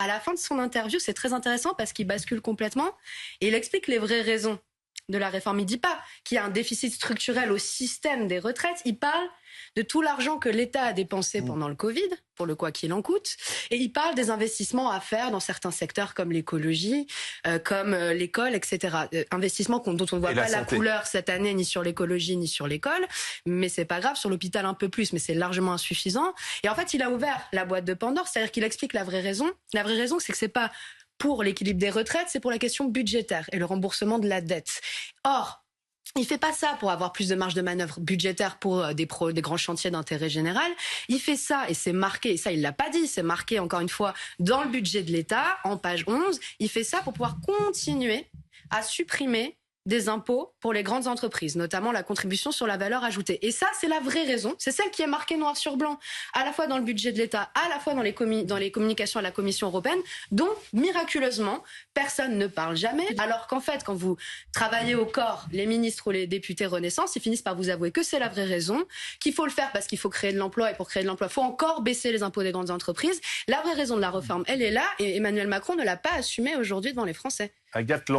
la fin de son interview, c'est très intéressant parce qu'il bascule complètement et il explique les vraies raisons de la réforme. Il dit pas qu'il y a un déficit structurel au système des retraites. Il parle de tout l'argent que l'État a dépensé pendant le Covid, pour le quoi qu'il en coûte. Et il parle des investissements à faire dans certains secteurs comme l'écologie, comme l'école, etc. Investissements dont on ne voit pas la couleur cette année, ni sur l'écologie, ni sur l'école. Mais c'est pas grave, sur l'hôpital un peu plus, mais c'est largement insuffisant. Et en fait, il a ouvert la boîte de Pandore, c'est-à-dire qu'il explique la vraie raison. La vraie raison, c'est que c'est pas pour l'équilibre des retraites, c'est pour la question budgétaire et le remboursement de la dette. Or, il fait pas ça pour avoir plus de marge de manœuvre budgétaire pour des grands chantiers d'intérêt général. Il fait ça, et c'est marqué, et ça il l'a pas dit, c'est marqué encore une fois dans le budget de l'État, en page 11. Il fait ça pour pouvoir continuer à supprimer des impôts pour les grandes entreprises, notamment la contribution sur la valeur ajoutée. Et ça, c'est la vraie raison. C'est celle qui est marquée noir sur blanc, à la fois dans le budget de l'État, à la fois dans les communications à la Commission européenne, dont, miraculeusement, personne ne parle jamais. Alors qu'en fait, quand vous travaillez au corps, les ministres ou les députés Renaissance, ils finissent par vous avouer que c'est la vraie raison, qu'il faut le faire parce qu'il faut créer de l'emploi, et pour créer de l'emploi, il faut encore baisser les impôts des grandes entreprises. La vraie raison de la réforme, elle est là, et Emmanuel Macron ne l'a pas assumée aujourd'hui devant les Français. Agathe